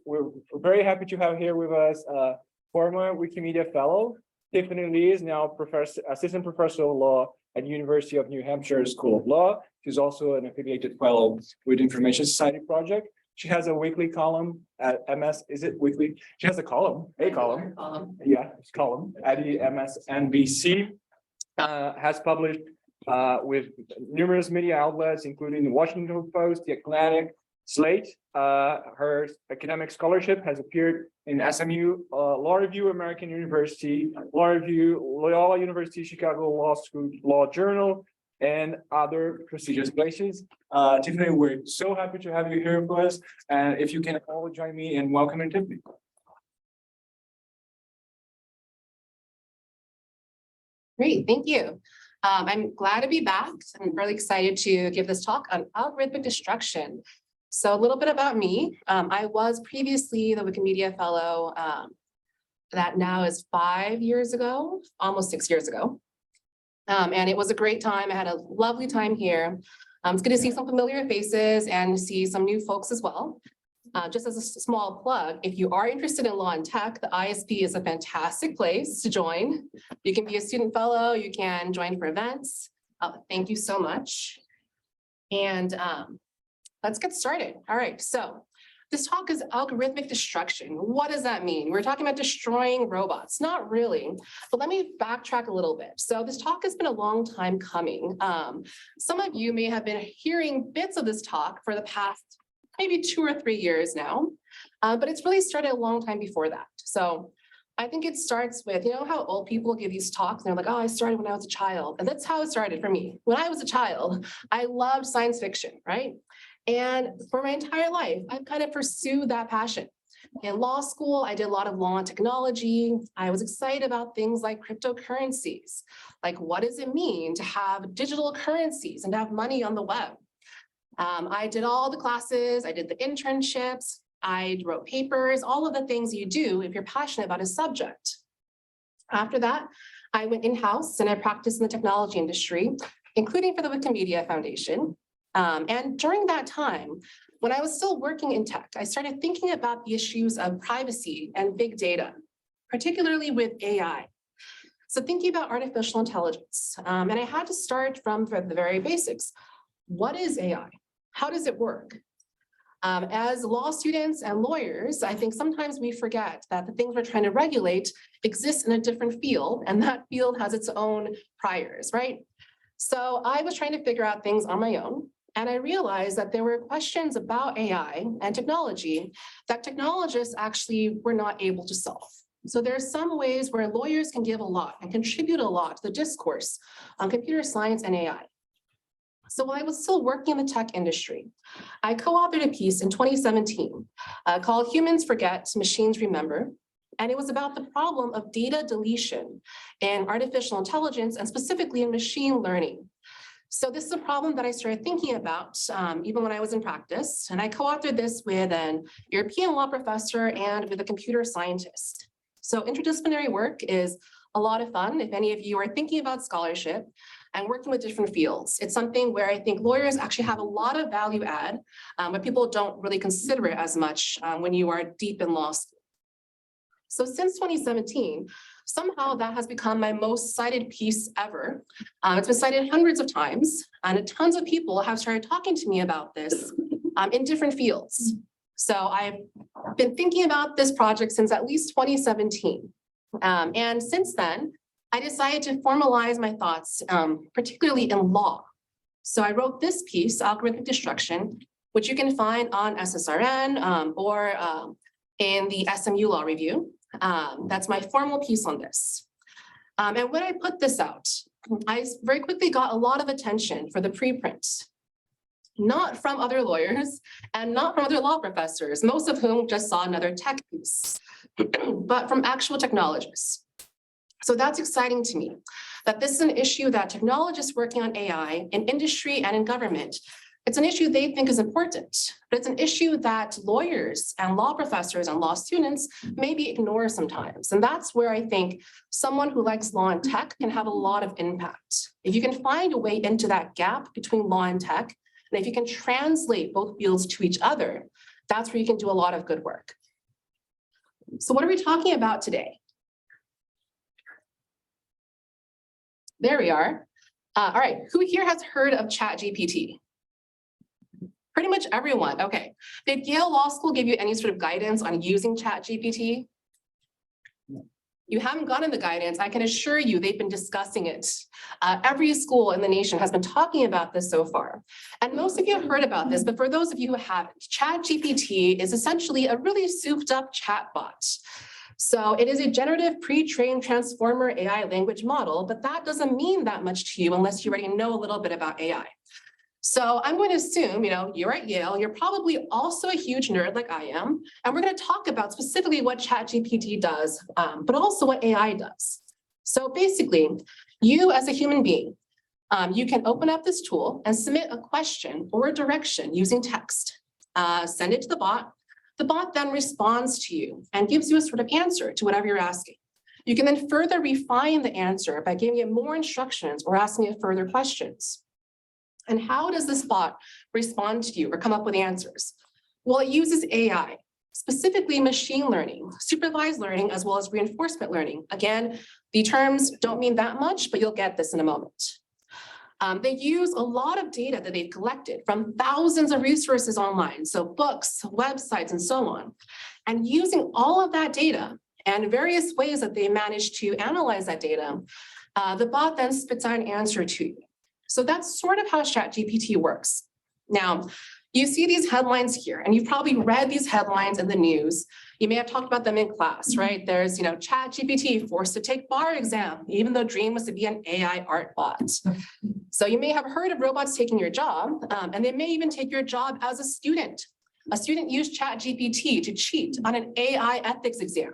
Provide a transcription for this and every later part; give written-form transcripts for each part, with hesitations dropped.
we're very happy to have here with us former Wikimedia Fellow. Tiffany Li is now Assistant Professor of Law at University of New Hampshire School of Law. She's also an affiliated fellow with Information Society Project. She has a weekly column at MS. Is it weekly? She has a column. Yeah, it's column at the MSNBC. Has published with numerous media outlets, including the Washington Post, The Atlantic, Slate. Her academic scholarship has appeared in SMU, Law Review, American University, Law Review, Loyola University, Chicago Law School, Law Journal, and other prestigious places. Tiffany, we're so happy to have you here with us. And if you can all join me in welcoming Tiffany. Great, thank you. I'm glad to be back. I'm really excited to give this talk on algorithmic destruction. So a little bit about me. I was previously the Wikimedia Fellow that now is 5 years ago, almost 6 years ago. And it was a great time. I had a lovely time here. It's good to see some familiar faces and see some new folks as well. Just as a small plug, if you are interested in law and tech, the ISP is a fantastic place to join. You can be a student fellow, you can join for events. Thank you so much. And let's get started. All right, so this talk is algorithmic destruction. What does that mean? We're talking about destroying robots. Not really, but let me backtrack a little bit. So this talk has been a long time coming. Some of you may have been hearing bits of this talk for the past maybe 2 or 3 years now, but it's really started a long time before that. So I think it starts with, you know how old people give these talks and they're like, oh, I started when I was a child. And that's how it started for me. When I was a child, I loved science fiction, right? And for my entire life, I've kind of pursued that passion. In law school, I did a lot of law and technology. I was excited about things like cryptocurrencies. Like, what does it mean to have digital currencies and to have money on the web? I did all the classes, I did the internships, I wrote papers, all of the things you do if you're passionate about a subject. After that, I went in-house and I practiced in the technology industry, including for the Wikimedia Foundation. And during that time, when I was still working in tech, I started thinking about the issues of privacy and big data, particularly with AI. So thinking about artificial intelligence, and I had to start from the very basics. What is AI? How does it work? As law students and lawyers, I think sometimes we forget that the things we're trying to regulate exist in a different field, and that field has its own priors, right? So I was trying to figure out things on my own, and I realized that there were questions about AI and technology that technologists actually were not able to solve. So there are some ways where lawyers can give a lot and contribute a lot to the discourse on computer science and AI. So while I was still working in the tech industry, I co-authored a piece in 2017 called Humans Forget, Machines Remember. And it was about the problem of data deletion in artificial intelligence and specifically in machine learning. So this is a problem that I started thinking about even when I was in practice. And I co-authored this with an European law professor and with a computer scientist. So interdisciplinary work is a lot of fun if any of you are thinking about scholarship and working with different fields. It's something where I think lawyers actually have a lot of value add, but people don't really consider it as much when you are deep in law school. So since 2017, somehow that has become my most cited piece ever. It's been cited hundreds of times, and tons of people have started talking to me about this in different fields. So I've been thinking about this project since at least 2017. And since then, I decided to formalize my thoughts, particularly in law. So I wrote this piece, Algorithmic Destruction, which you can find on SSRN or in the SMU Law Review. That's my formal piece on this. And when I put this out, I very quickly got a lot of attention for the preprint, not from other lawyers and not from other law professors, most of whom just saw another tech piece, but from actual technologists. So that's exciting to me, that this is an issue that technologists working on AI in industry and in government, it's an issue they think is important, but it's an issue that lawyers and law professors and law students maybe ignore sometimes. And that's where I think someone who likes law and tech can have a lot of impact. If you can find a way into that gap between law and tech, and if you can translate both fields to each other, that's where you can do a lot of good work. So what are we talking about today? There we are. All right, who here has heard of ChatGPT? Pretty much everyone, okay. Did Yale Law School give you any sort of guidance on using ChatGPT? You haven't gotten the guidance. I can assure you they've been discussing it. Every school in the nation has been talking about this so far. And most of you have heard about this, but for those of you who haven't, ChatGPT is essentially a really souped up chatbot. So it is a generative pre-trained transformer AI language model, but that doesn't mean that much to you unless you already know a little bit about AI. So I'm going to assume, you're at Yale, you're probably also a huge nerd like I am, and we're going to talk about specifically what ChatGPT does, but also what AI does. So basically, you as a human being, you can open up this tool and submit a question or a direction using text, send it to the bot. The bot then responds to you and gives you a sort of answer to whatever you're asking. You can then further refine the answer by giving it more instructions or asking it further questions. And how does this bot respond to you or come up with answers? Well, it uses AI, specifically machine learning, supervised learning, as well as reinforcement learning. Again, the terms don't mean that much, but you'll get this in a moment. They use a lot of data that they've collected from thousands of resources online, so books, websites, and so on. And using all of that data and various ways that they manage to analyze that data, the bot then spits out an answer to you. So that's sort of how ChatGPT works. Now, you see these headlines here, and you've probably read these headlines in the news. You may have talked about them in class, right? There's, ChatGPT forced to take bar exam, even though dream was to be an AI art bot. So you may have heard of robots taking your job, and they may even take your job as a student. A student used ChatGPT to cheat on an AI ethics exam.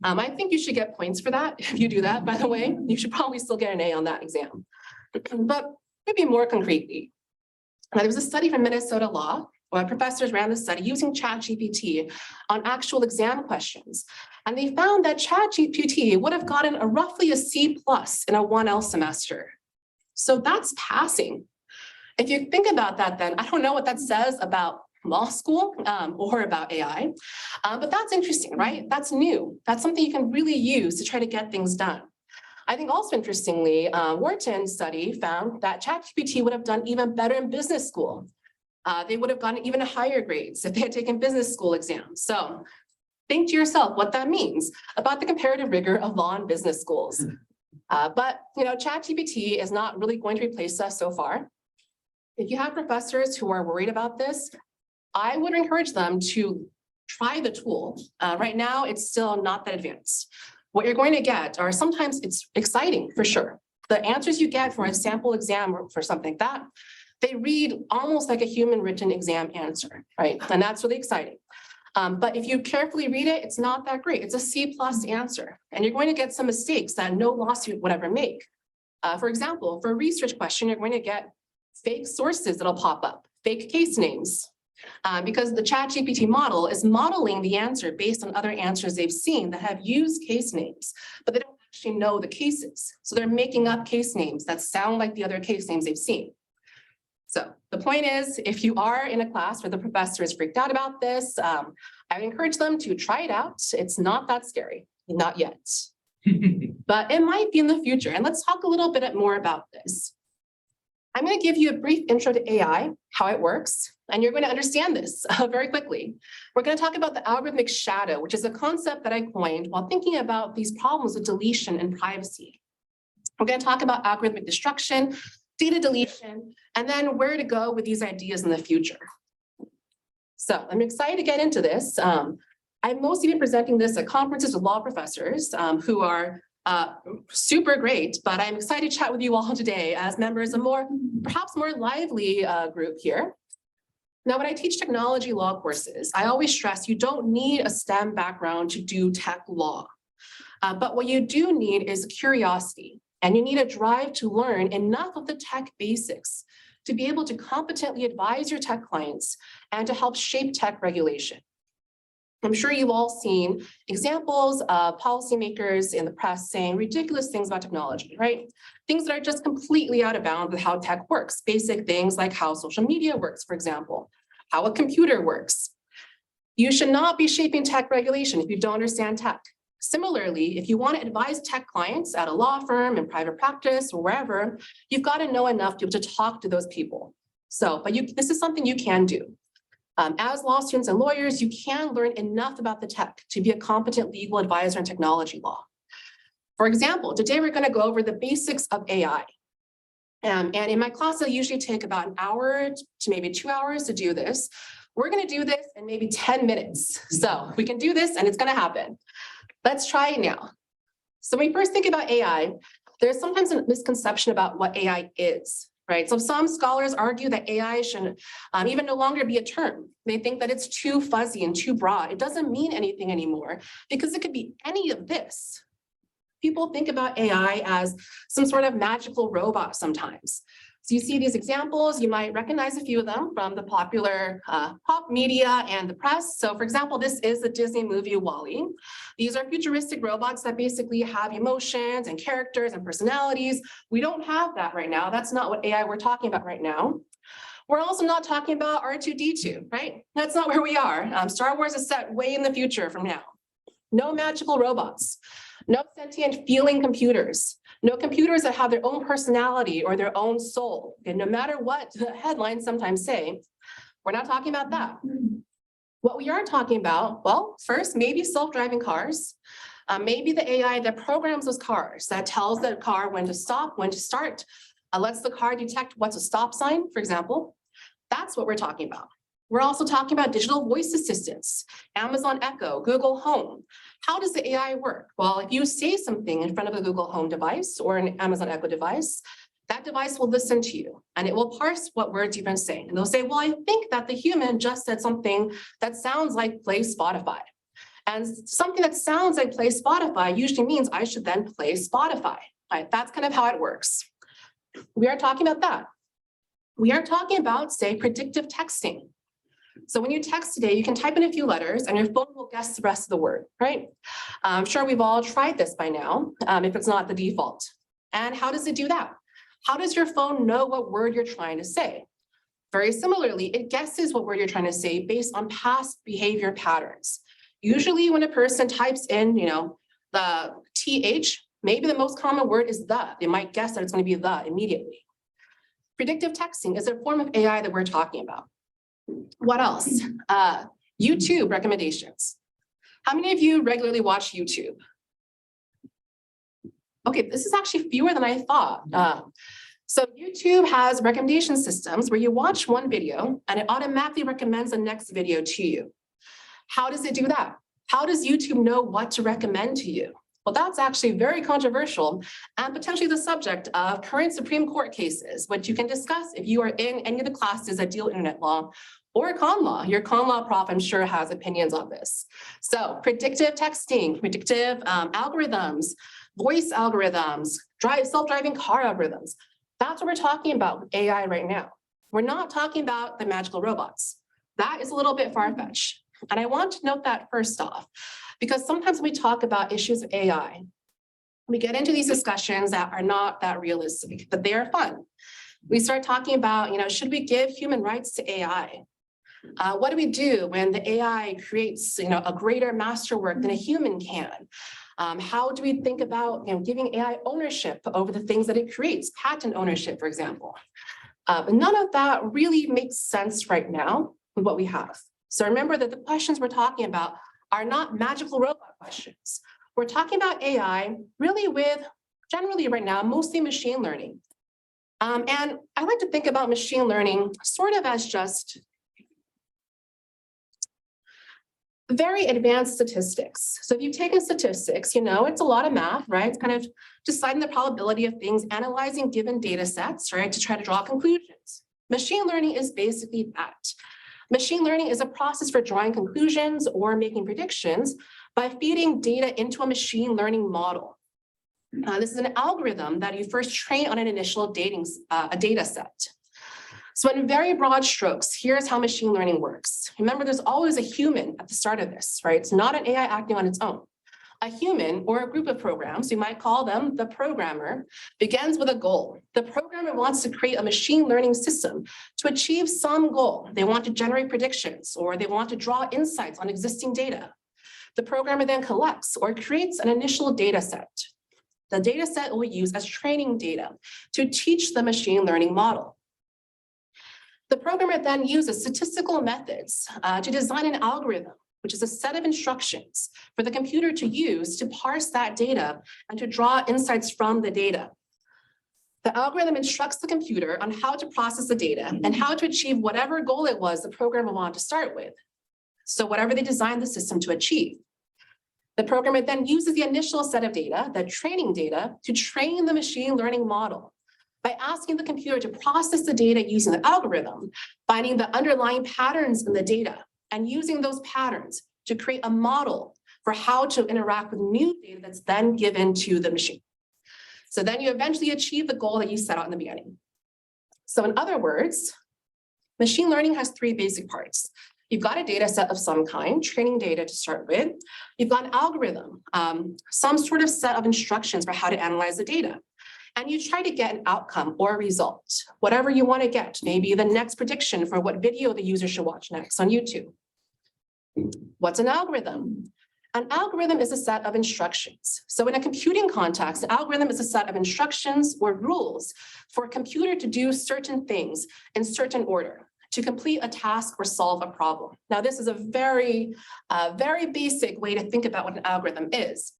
I think you should get points for that. If you do that, by the way, you should probably still get an A on that exam. But maybe more concretely, there was a study from Minnesota Law where professors ran the study using ChatGPT on actual exam questions. And they found that ChatGPT would have gotten roughly a C+ in a 1L semester. So that's passing. If you think about that, then I don't know what that says about law school or about AI, but that's interesting, right? That's new. That's something you can really use to try to get things done. I think also interestingly, Wharton's study found that ChatGPT would have done even better in business school. They would have gotten even higher grades if they had taken business school exams. So think to yourself what that means about the comparative rigor of law and business schools. But ChatGPT is not really going to replace us so far. If you have professors who are worried about this, I would encourage them to try the tool. Right now, it's still not that advanced. What you're going to get are sometimes it's exciting for sure. The answers you get for a sample exam or for something like that, they read almost like a human written exam answer, right? And that's really exciting. But if you carefully read it, it's not that great. It's a C+ answer. And you're going to get some mistakes that no lawsuit would ever make. For example, for a research question, you're going to get fake sources that'll pop up, fake case names. Because the ChatGPT model is modeling the answer based on other answers they've seen that have used case names, but they don't actually know the cases. So they're making up case names that sound like the other case names they've seen. So the point is, if you are in a class where the professor is freaked out about this, I would encourage them to try it out. It's not that scary, not yet, but it might be in the future. And let's talk a little bit more about this. I'm going to give you a brief intro to AI, how it works, and you're going to understand this very quickly. We're going to talk about the algorithmic shadow, which is a concept that I coined while thinking about these problems with deletion and privacy. We're going to talk about algorithmic destruction, data deletion, and then where to go with these ideas in the future. So I'm excited to get into this. I've mostly been presenting this at conferences with law professors who are super great, but I'm excited to chat with you all today as members of perhaps more lively group here. Now, when I teach technology law courses, I always stress you don't need a STEM background to do tech law. But what you do need is curiosity, and you need a drive to learn enough of the tech basics to be able to competently advise your tech clients and to help shape tech regulation. I'm sure you've all seen examples of policymakers in the press saying ridiculous things about technology, right? Things that are just completely out of bounds with how tech works. Basic things like how social media works, for example, how a computer works. You should not be shaping tech regulation if you don't understand tech. Similarly, if you want to advise tech clients at a law firm, in private practice, or wherever, you've got to know enough to be able to talk to those people. So, but this is something you can do. As law students and lawyers, you can learn enough about the tech to be a competent legal advisor in technology law. For example, today we're going to go over the basics of AI. And in my class, I usually take about an hour to maybe 2 hours to do this. We're going to do this in maybe 10 minutes. So we can do this and it's going to happen. Let's try it now. So when we first think about AI, there's sometimes a misconception about what AI is, right? So some scholars argue that AI should even no longer be a term. They think that it's too fuzzy and too broad. It doesn't mean anything anymore because it could be any of this. People think about AI as some sort of magical robot sometimes. So you see these examples, you might recognize a few of them from the popular pop media and the press. So for example, this is the Disney movie WALL-E. These are futuristic robots that basically have emotions and characters and personalities. We don't have that right now. That's not what AI we're talking about right now. We're also not talking about R2-D2, right? That's not where we are. Star Wars is set way in the future from now. No magical robots, no sentient feeling computers, no computers that have their own personality or their own soul. And no matter what the headlines sometimes say, we're not talking about that. What we are talking about, well, first, maybe self-driving cars, maybe the AI that programs those cars, that tells the car when to stop, when to start, lets the car detect what's a stop sign, for example. That's what we're talking about. We're also talking about digital voice assistants, Amazon Echo, Google Home. How does the AI work? Well, if you say something in front of a Google Home device or an Amazon Echo device, that device will listen to you and it will parse what words you've been saying. And they'll say, well, I think that the human just said something that sounds like play Spotify. And something that sounds like play Spotify usually means I should then play Spotify. Right? That's kind of how it works. We are talking about that. We are talking about, say, predictive texting. So when you text today, you can type in a few letters and your phone will guess the rest of the word, right? I'm sure we've all tried this by now, if it's not the default. And how does it do that? How does your phone know what word you're trying to say? Very similarly, it guesses what word you're trying to say based on past behavior patterns. Usually when a person types in, the TH, maybe the most common word is the. They might guess that it's going to be the immediately. Predictive texting is a form of AI that we're talking about. What else? YouTube recommendations. How many of you regularly watch YouTube? Okay, this is actually fewer than I thought. So YouTube has recommendation systems where you watch one video and it automatically recommends the next video to you. How does it do that? How does YouTube know what to recommend to you? Well, that's actually very controversial and potentially the subject of current Supreme Court cases, which you can discuss if you are in any of the classes that deal internet law or con law. Your con law prof, I'm sure, has opinions on this. So predictive texting, predictive algorithms, voice algorithms, self-driving car algorithms. That's what we're talking about with AI right now. We're not talking about the magical robots. That is a little bit far-fetched. And I want to note that first off, because sometimes when we talk about issues of AI, we get into these discussions that are not that realistic, but they are fun. We start talking about, should we give human rights to AI? What do we do when the AI creates, a greater masterwork than a human can? How do we think about, giving AI ownership over the things that it creates, patent ownership, for example? None of that really makes sense right now with what we have. So remember that the questions we're talking about are not magical robot questions. We're talking about AI really with, generally right now, mostly machine learning. And I like to think about machine learning sort of as just very advanced statistics. So if you've taken statistics, it's a lot of math, right? It's kind of deciding the probability of things, analyzing given data sets, right, to try to draw conclusions. Machine learning is basically that. Machine learning is a process for drawing conclusions or making predictions by feeding data into a machine learning model. This is an algorithm that you first train on an initial data set. So in very broad strokes, here's how machine learning works. Remember, there's always a human at the start of this, right? It's not an AI acting on its own. A human or a group of programs, we might call them the programmer, begins with a goal. The programmer wants to create a machine learning system to achieve some goal. They want to generate predictions, or they want to draw insights on existing data. The programmer then collects or creates an initial data set. The data set will use as training data to teach the machine learning model. The programmer then uses statistical methods to design an algorithm, which is a set of instructions for the computer to use to parse that data and to draw insights from the data. The algorithm instructs the computer on how to process the data and how to achieve whatever goal it was the programmer wanted to start with. So whatever they designed the system to achieve. The programmer then uses the initial set of data, the training data, to train the machine learning model by asking the computer to process the data using the algorithm, finding the underlying patterns in the data, and using those patterns to create a model for how to interact with new data that's then given to the machine. So then you eventually achieve the goal that you set out in the beginning. So in other words, machine learning has three basic parts. You've got a data set of some kind, training data to start with. You've got an algorithm, some sort of set of instructions for how to analyze the data. And you try to get an outcome or a result, whatever you want to get, maybe the next prediction for what video the user should watch next on YouTube. What's an algorithm? An algorithm is a set of instructions. So in a computing context, an algorithm is a set of instructions or rules for a computer to do certain things in certain order, to complete a task or solve a problem. Now, this is a very basic way to think about what an algorithm is.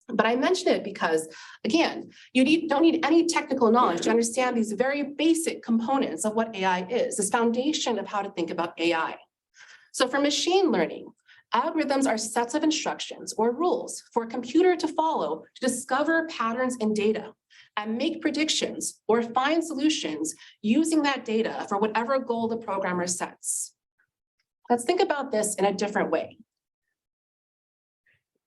But I mention it because, again, you don't need any technical knowledge to understand these very basic components of what AI is, this foundation of how to think about AI. So for machine learning, algorithms are sets of instructions or rules for a computer to follow to discover patterns in data and make predictions or find solutions using that data for whatever goal the programmer sets. Let's think about this in a different way.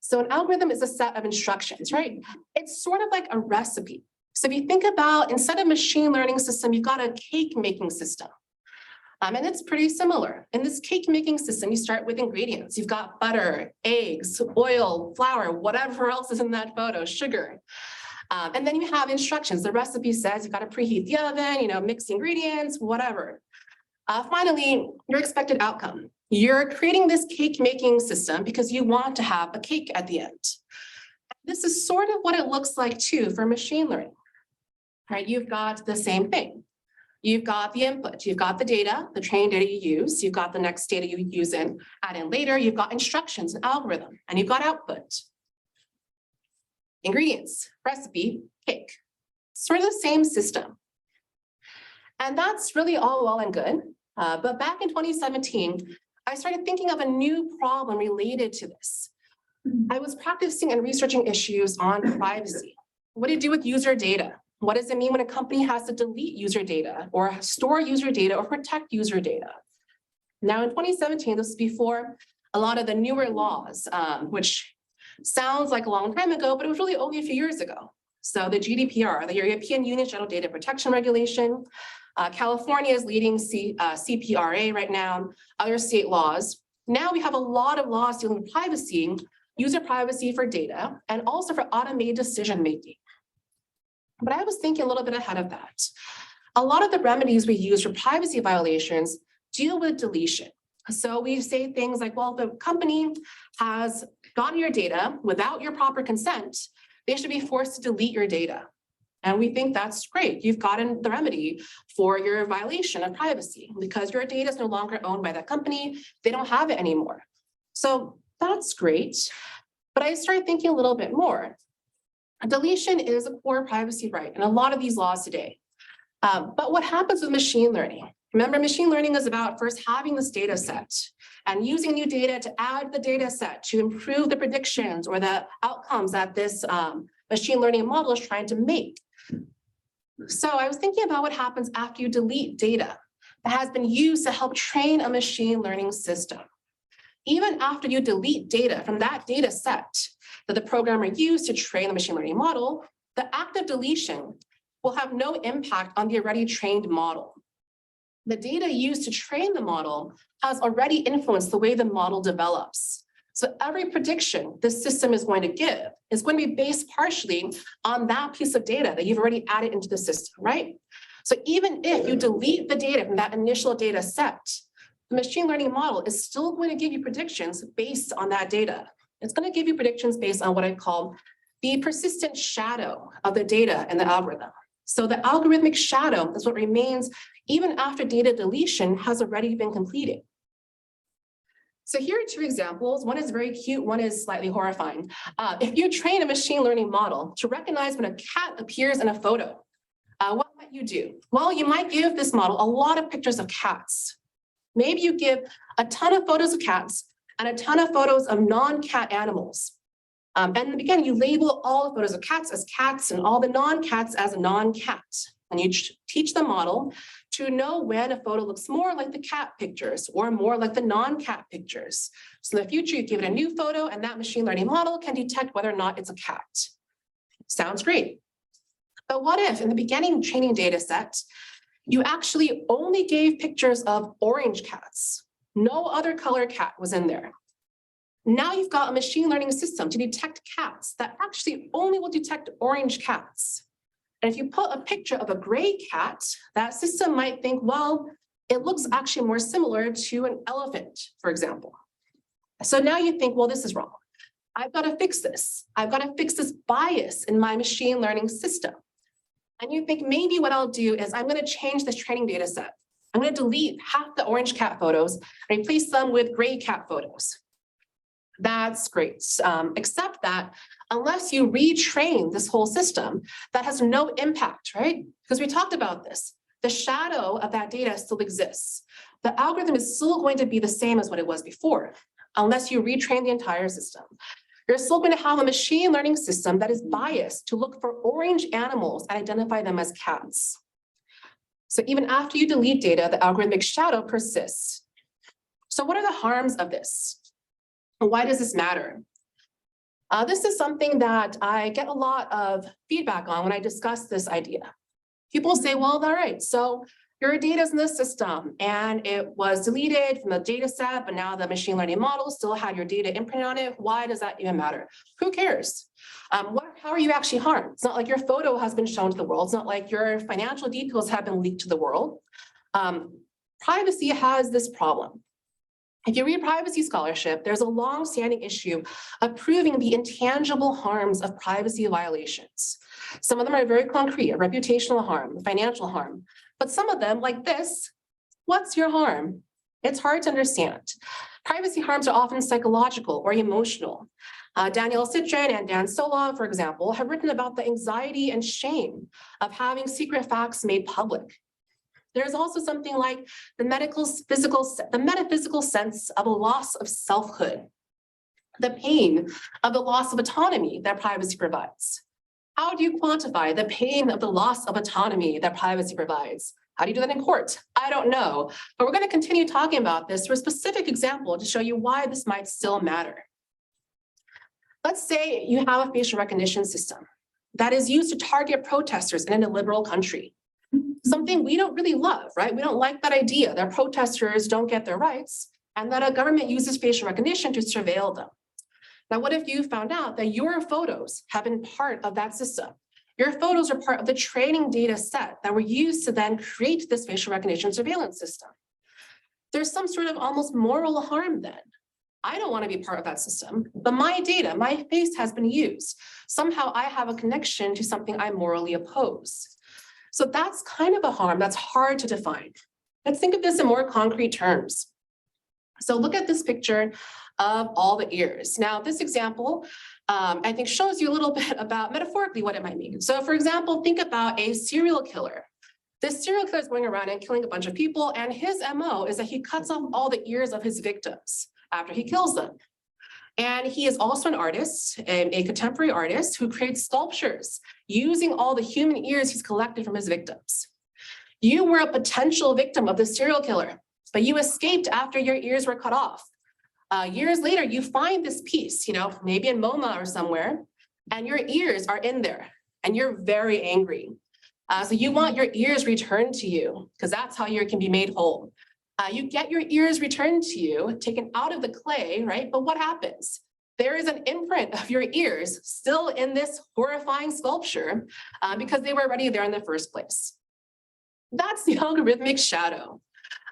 So an algorithm is a set of instructions, right? It's sort of like a recipe. So if you think about, instead of machine learning system, you've got a cake making system. And it's pretty similar. In this cake making system, you start with ingredients. You've got butter, eggs, oil, flour, whatever else is in that photo, sugar. And then you have instructions. The recipe says you've got to preheat the oven, mix the ingredients, whatever. Finally, your expected outcome. You're creating this cake making system because you want to have a cake at the end. This is sort of what it looks like too for machine learning, right? You've got the same thing. You've got the input, you've got the data, the training data you use, you've got the next data you use and add in later, you've got instructions, an algorithm, and you've got output. Ingredients, recipe, cake. Sort of the same system. And that's really all well and good. But back in 2017, I started thinking of a new problem related to this. I was practicing and researching issues on privacy. What do you do with user data? What does it mean when a company has to delete user data or store user data or protect user data? Now in 2017, this is before a lot of the newer laws, which sounds like a long time ago, but it was really only a few years ago. So the GDPR, the European Union General Data Protection Regulation, California is leading CPRA right now, other state laws. Now we have a lot of laws dealing with privacy, user privacy for data, and also for automated decision-making. But I was thinking a little bit ahead of that. A lot of the remedies we use for privacy violations deal with deletion. So we say things like, well, the company has gotten your data without your proper consent, they should be forced to delete your data. And we think that's great. You've gotten the remedy for your violation of privacy because your data is no longer owned by that company. They don't have it anymore. So that's great. But I started thinking a little bit more. Deletion is a core privacy right in a lot of these laws today. But what happens with machine learning? Remember, machine learning is about first having this data set and using new data to add the data set to improve the predictions or the outcomes that this machine learning model is trying to make. So I was thinking about what happens after you delete data that has been used to help train a machine learning system. Even after you delete data from that data set that the programmer used to train the machine learning model, the act of deletion will have no impact on the already trained model. The data used to train the model has already influenced the way the model develops. So every prediction this system is going to give is going to be based partially on that piece of data that you've already added into the system, right? So even if you delete the data from that initial data set, the machine learning model is still going to give you predictions based on that data. It's going to give you predictions based on what I call the persistent shadow of the data and the algorithm. So the algorithmic shadow is what remains even after data deletion has already been completed. So here are two examples. One is very cute, one is slightly horrifying. If you train a machine learning model to recognize when a cat appears in a photo, what might you do? Well, you might give this model a lot of pictures of cats. Maybe you give a ton of photos of cats and a ton of photos of non-cat animals. And in the beginning, you label all the photos of cats as cats and all the non-cats as non-cat. And you teach the model to know when a photo looks more like the cat pictures or more like the non-cat pictures. So in the future, you give it a new photo and that machine learning model can detect whether or not it's a cat. Sounds great. But what if in the beginning training data set, you actually only gave pictures of orange cats? No other color cat was in there. Now you've got a machine learning system to detect cats that actually only will detect orange cats. And if you put a picture of a gray cat, that system might think, well, it looks actually more similar to an elephant, for example. So now you think, well, this is wrong. I've got to fix this. I've got to fix this bias in my machine learning system. And you think maybe what I'll do is I'm going to change this training data set. I'm going to delete half the orange cat photos and replace them with gray cat photos. That's great, except that unless you retrain this whole system, that has no impact, right? Because we talked about this. The shadow of that data still exists. The algorithm is still going to be the same as what it was before, unless you retrain the entire system. You're still going to have a machine learning system that is biased to look for orange animals and identify them as cats. So even after you delete data, the algorithmic shadow persists. So what are the harms of this? Why does this matter? This is something that I get a lot of feedback on when I discuss this idea. People say, well, all right, so your data is in the system and it was deleted from the data set, but now the machine learning model still had your data imprinted on it. Why does that even matter? Who cares? How are you actually harmed? It's not like your photo has been shown to the world. It's not like your financial details have been leaked to the world. Privacy has this problem. If you read privacy scholarship, there's a long-standing issue of proving the intangible harms of privacy violations. Some of them are very concrete, a reputational harm, financial harm, but some of them, like this, what's your harm? It's hard to understand. Privacy harms are often psychological or emotional. Daniel Citrin and Dan Solov, for example, have written about the anxiety and shame of having secret facts made public. There's also something like the metaphysical sense of a loss of selfhood, the pain of the loss of autonomy that privacy provides. How do you quantify the pain of the loss of autonomy that privacy provides? How do you do that in court? I don't know, but we're going to continue talking about this for a specific example to show you why this might still matter. Let's say you have a facial recognition system that is used to target protesters in an illiberal country. Something we don't really love, right? We don't like that idea that protesters don't get their rights and that a government uses facial recognition to surveil them. Now, what if you found out that your photos have been part of that system? Your photos are part of the training data set that were used to then create this facial recognition surveillance system. There's some sort of almost moral harm then. I don't want to be part of that system, but my data, my face has been used. Somehow I have a connection to something I morally oppose. So that's kind of a harm that's hard to define. Let's think of this in more concrete terms. So look at this picture of all the ears. Now, this example, I think shows you a little bit about metaphorically what it might mean. So for example, think about a serial killer. This serial killer is going around and killing a bunch of people, and his MO is that he cuts off all the ears of his victims after he kills them. And he is also an artist, a contemporary artist who creates sculptures using all the human ears he's collected from his victims. You were a potential victim of the serial killer, but you escaped after your ears were cut off. Years later, you find this piece, maybe in MoMA or somewhere, and your ears are in there, and you're very angry. So you want your ears returned to you, because that's how you can be made whole. You get your ears returned to you, taken out of the clay, right? But what happens? There is an imprint of your ears still in this horrifying sculpture because they were already there in the first place. That's the algorithmic shadow.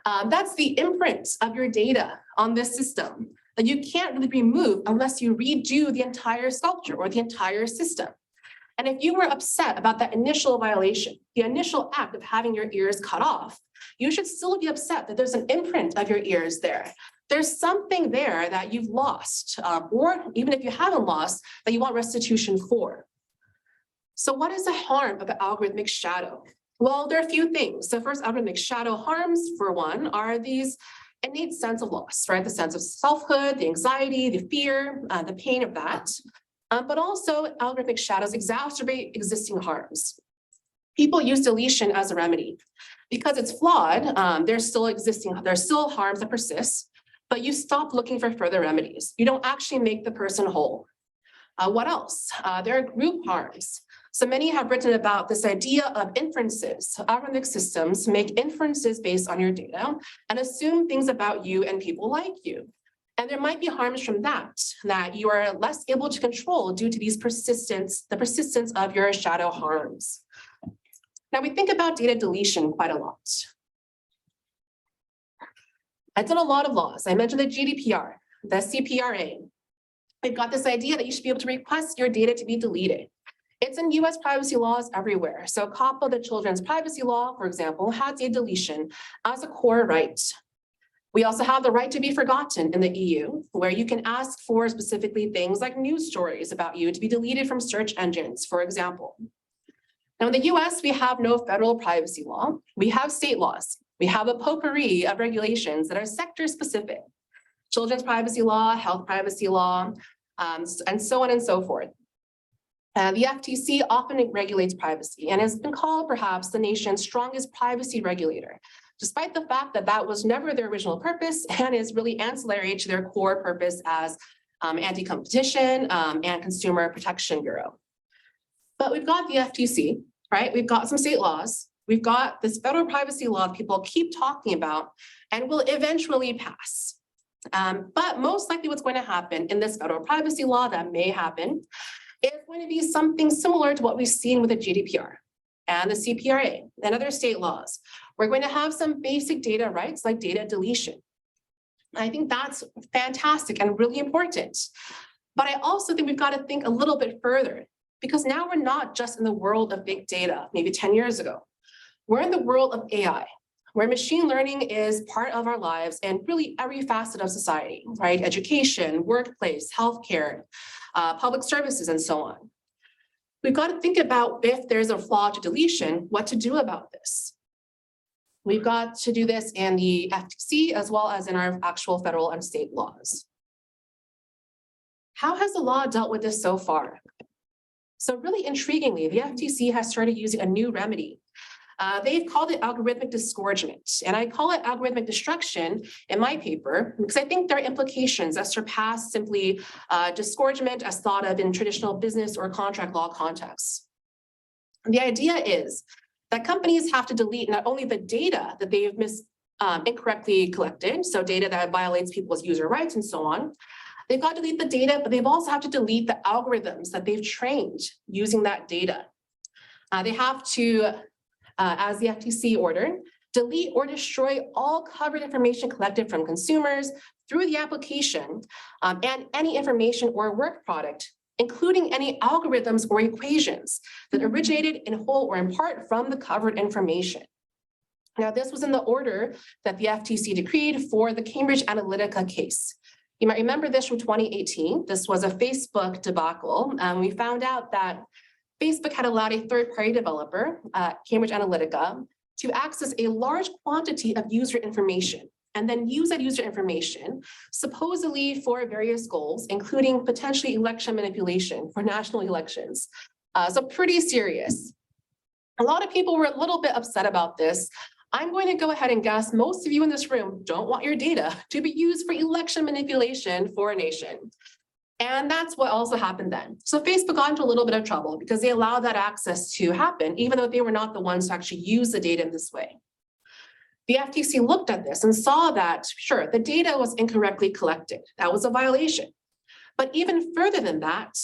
That's the imprint of your data on this system that you can't really remove unless you redo the entire sculpture or the entire system. And if you were upset about that initial violation, the initial act of having your ears cut off, you should still be upset that there's an imprint of your ears there. There's something there that you've lost, or even if you haven't lost, that you want restitution for. So what is the harm of an algorithmic shadow? Well, there are a few things. So first, algorithmic shadow harms, for one, are these innate sense of loss, right? The sense of selfhood, the anxiety, the fear, the pain of that. But also algorithmic shadows exacerbate existing harms. People use deletion as a remedy. Because it's flawed, there's still harms that persist, but you stop looking for further remedies. You don't actually make the person whole. What else? There are group harms. So many have written about this idea of inferences. So algorithmic systems make inferences based on your data and assume things about you and people like you. And there might be harms from that you are less able to control due to the persistence of your shadow harms. Now we think about data deletion quite a lot. I've done a lot of laws. I mentioned the GDPR, the CPRA. We've got this idea that you should be able to request your data to be deleted. It's in US privacy laws everywhere. So COPPA, the Children's Privacy Law, for example, has data deletion as a core right. We also have the right to be forgotten in the EU, where you can ask for specifically things like news stories about you to be deleted from search engines, for example. Now in the US, we have no federal privacy law. We have state laws. We have a potpourri of regulations that are sector specific. Children's privacy law, health privacy law, and so on and so forth. The FTC often regulates privacy and has been called perhaps the nation's strongest privacy regulator, despite the fact that that was never their original purpose and is really ancillary to their core purpose as anti-competition and consumer protection bureau. But we've got the FTC, right? We've got some state laws. We've got this federal privacy law that people keep talking about and will eventually pass. But most likely what's going to happen in this federal privacy law that may happen is going to be something similar to what we've seen with the GDPR and the CPRA and other state laws. We're going to have some basic data rights like data deletion. I think that's fantastic and really important. But I also think we've got to think a little bit further because now we're not just in the world of big data, maybe 10 years ago. We're in the world of AI, where machine learning is part of our lives and really every facet of society, right? Education, workplace, healthcare, public services, and so on. We've got to think about if there's a flaw to deletion, what to do about this. We've got to do this in the FTC as well as in our actual federal and state laws. How has the law dealt with this so far? So really intriguingly, the FTC has started using a new remedy. They've called it algorithmic disgorgement, and I call it algorithmic destruction in my paper because I think there are implications that surpass simply disgorgement as thought of in traditional business or contract law contexts. The idea is that companies have to delete not only the data that they've incorrectly collected, so data that violates people's user rights and so on. They've got to delete the data, but they've also have to delete the algorithms that they've trained using that data. They have to, as the FTC ordered, delete or destroy all covered information collected from consumers through the application and any information or work product, including any algorithms or equations that originated in whole or in part from the covered information. Now, this was in the order that the FTC decreed for the Cambridge Analytica case. You might remember this from 2018. This was a Facebook debacle. We found out that Facebook had allowed a third-party developer, Cambridge Analytica, to access a large quantity of user information and then use that user information supposedly for various goals, including potentially election manipulation for national elections. So pretty serious. A lot of people were a little bit upset about this. I'm going to go ahead and guess most of you in this room don't want your data to be used for election manipulation for a nation. And that's what also happened then. So Facebook got into a little bit of trouble because they allowed that access to happen, even though they were not the ones to actually use the data in this way. The FTC looked at this and saw that, sure, the data was incorrectly collected. That was a violation. But even further than that,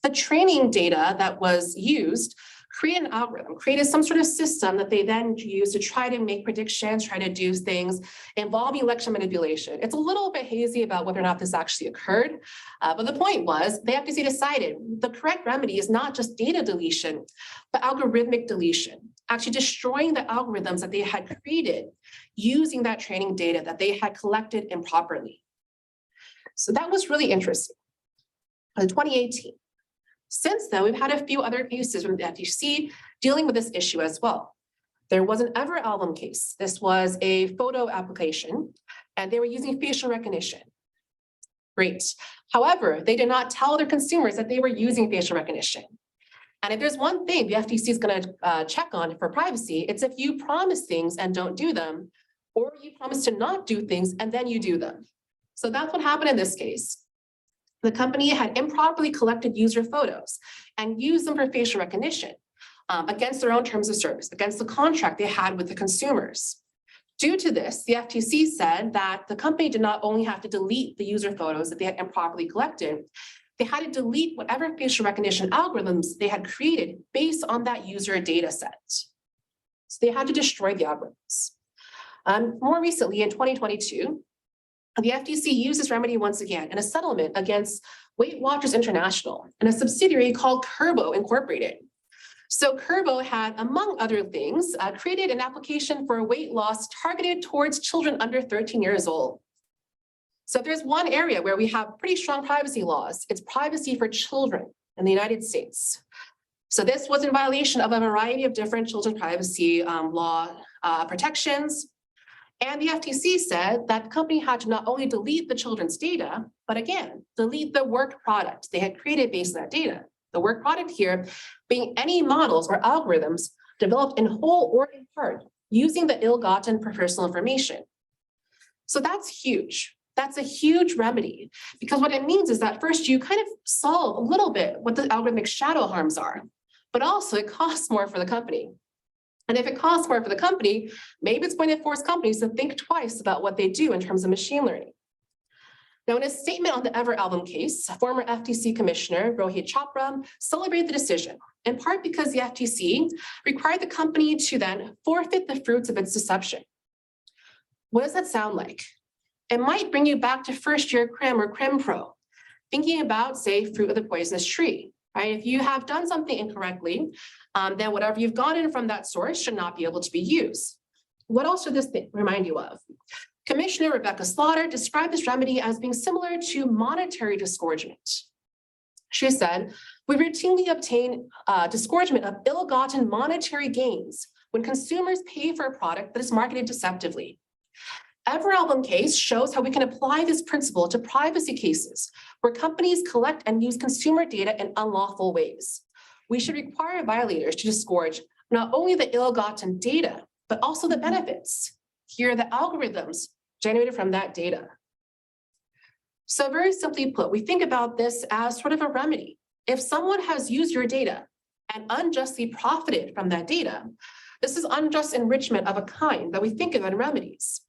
the training data that was used created an algorithm, created some sort of system that they then use to try to make predictions, try to do things involving election manipulation. It's a little bit hazy about whether or not this actually occurred, but the point was the FTC decided the correct remedy is not just data deletion, but algorithmic deletion, actually destroying the algorithms that they had created using that training data that they had collected improperly. So that was really interesting. In 2018. Since then, we've had a few other cases from the FTC dealing with this issue as well. There was an Ever album case. This was a photo application, and they were using facial recognition. Great. However, they did not tell their consumers that they were using facial recognition. And if there's one thing the FTC is going to check on for privacy, it's if you promise things and don't do them, or you promise to not do things and then you do them. So that's what happened in this case. The company had improperly collected user photos and used them for facial recognition against their own terms of service, against the contract they had with the consumers. Due to this, the FTC said that the company did not only have to delete the user photos that they had improperly collected, they had to delete whatever facial recognition algorithms they had created based on that user data set. So they had to destroy the algorithms. More recently, in 2022, the FTC used this remedy once again in a settlement against Weight Watchers International and a subsidiary called Curbo Incorporated. So Curbo had, among other things, created an application for weight loss targeted towards children under 13 years old. So if there's one area where we have pretty strong privacy laws, it's privacy for children in the United States. So this was in violation of a variety of different children's privacy law protections. And the FTC said that the company had to not only delete the children's data, but again, delete the work product they had created based on that data. The work product here being any models or algorithms developed in whole or in part using the ill-gotten personal information. So that's huge. That's a huge remedy because what it means is that first you kind of solve a little bit what the algorithmic shadow harms are, but also it costs more for the company. And if it costs more for the company, maybe it's going to force companies to think twice about what they do in terms of machine learning. Now, in a statement on the Ever album case, former FTC Commissioner Rohit Chopra celebrated the decision, in part because the FTC required the company to then forfeit the fruits of its deception. What does that sound like? It might bring you back to first year crim or crim pro, thinking about, say, fruit of the poisonous tree. Right? If you have done something incorrectly, then whatever you've gotten from that source should not be able to be used. What else should this remind you of? Commissioner Rebecca Slaughter described this remedy as being similar to monetary disgorgement. She said, we routinely obtain disgorgement of ill-gotten monetary gains when consumers pay for a product that is marketed deceptively. Ever album case shows how we can apply this principle to privacy cases where companies collect and use consumer data in unlawful ways. We should require violators to disgorge not only the ill-gotten data, but also the benefits. Here are the algorithms generated from that data. So very simply put, we think about this as sort of a remedy. If someone has used your data and unjustly profited from that data, this is unjust enrichment of a kind that we think of in remedies.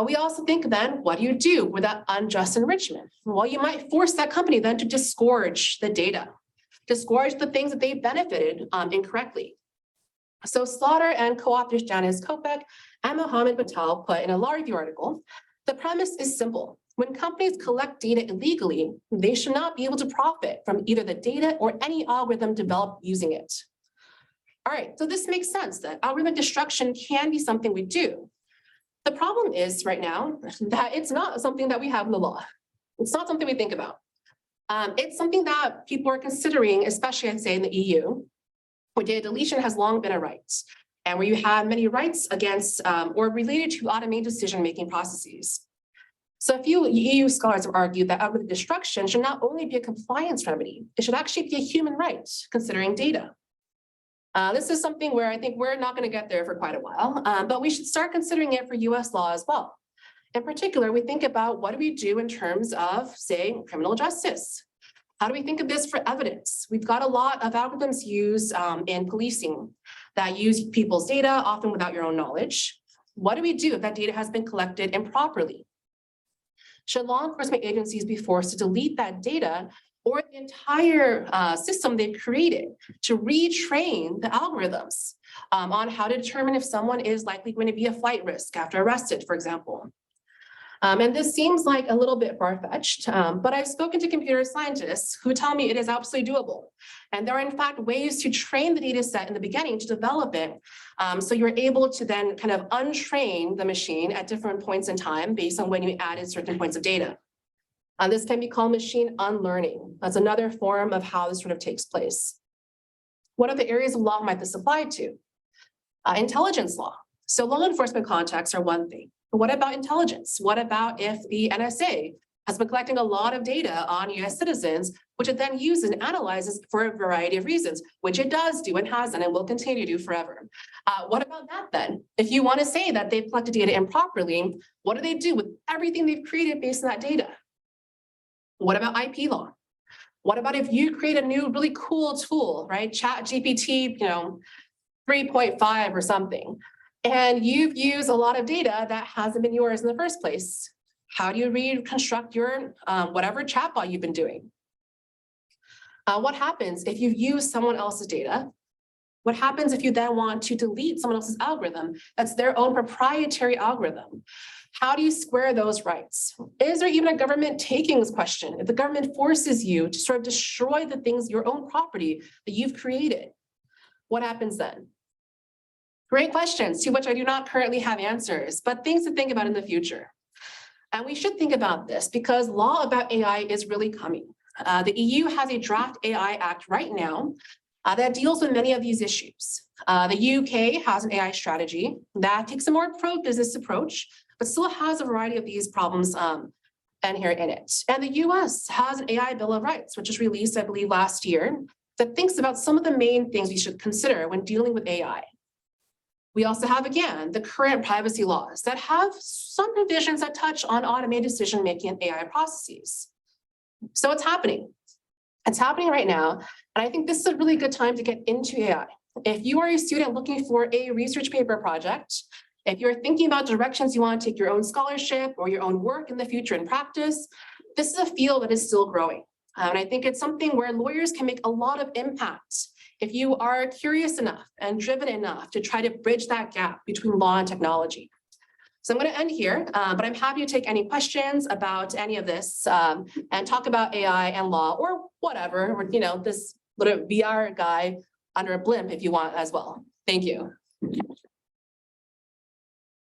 We also think then, what do you do with that unjust enrichment? Well, you might force that company then to disgorge the data, disgorge the things that they benefited incorrectly. So Slaughter and co-authors Janice Kopek and Mohammed Patel put in a law review article, the premise is simple. When companies collect data illegally, they should not be able to profit from either the data or any algorithm developed using it. All right, so this makes sense that algorithmic destruction can be something we do. The problem is right now that it's not something that we have in the law. It's not something we think about. It's something that people are considering, especially I'd say in the EU, where data deletion has long been a right, and where you have many rights against or related to automated decision-making processes. So a few EU scholars have argued that algorithmic destruction should not only be a compliance remedy, it should actually be a human right, considering data. This is something where I think we're not going to get there for quite a while, but we should start considering it for US law as well. In particular, we think about what do we do in terms of, say, criminal justice? How do we think of this for evidence? We've got a lot of algorithms used in policing that use people's data, often without your own knowledge. What do we do if that data has been collected improperly? Should law enforcement agencies be forced to delete that data or the entire system they've created to retrain the algorithms on how to determine if someone is likely going to be a flight risk after arrested, for example? And this seems like a little bit far-fetched, but I've spoken to computer scientists who tell me it is absolutely doable. And there are in fact ways to train the data set in the beginning to develop it. So you're able to then kind of untrain the machine at different points in time based on when you added certain points of data. This can be called machine unlearning. That's another form of how this sort of takes place. What other areas of law might this apply to? Intelligence law. So law enforcement contexts are one thing. But what about intelligence? What about if the NSA has been collecting a lot of data on US citizens, which it then uses and analyzes for a variety of reasons, which it does do and has done and will continue to do forever. What about that then? If you want to say that they've collected data improperly, what do they do with everything they've created based on that data? What about IP law? What about if you create a new really cool tool, right? Chat GPT, 3.5 or something, and you've used a lot of data that hasn't been yours in the first place. How do you reconstruct your whatever chatbot you've been doing? What happens if you've used someone else's data? What happens if you then want to delete someone else's algorithm? That's their own proprietary algorithm. How do you square those rights? Is there even a government takings question? If the government forces you to sort of destroy the things, your own property that you've created, what happens then? Great questions to which I do not currently have answers, but things to think about in the future. And we should think about this because law about AI is really coming. The EU has a draft AI Act right now that deals with many of these issues. The UK has an AI strategy that takes a more pro-business approach, but still has a variety of these problems inherent in it. And the US has an AI Bill of Rights, which was released, I believe, last year, that thinks about some of the main things we should consider when dealing with AI. We also have, again, the current privacy laws that have some provisions that touch on automated decision-making and AI processes. So it's happening. It's happening right now. And I think this is a really good time to get into AI. If you are a student looking for a research paper project, if you're thinking about directions you want to take your own scholarship or your own work in the future in practice, this is a field that is still growing. And I think it's something where lawyers can make a lot of impact if you are curious enough and driven enough to try to bridge that gap between law and technology. So I'm going to end here, but I'm happy to take any questions about any of this and talk about AI and law or whatever, or, this little VR guy under a blimp if you want as well. Thank you.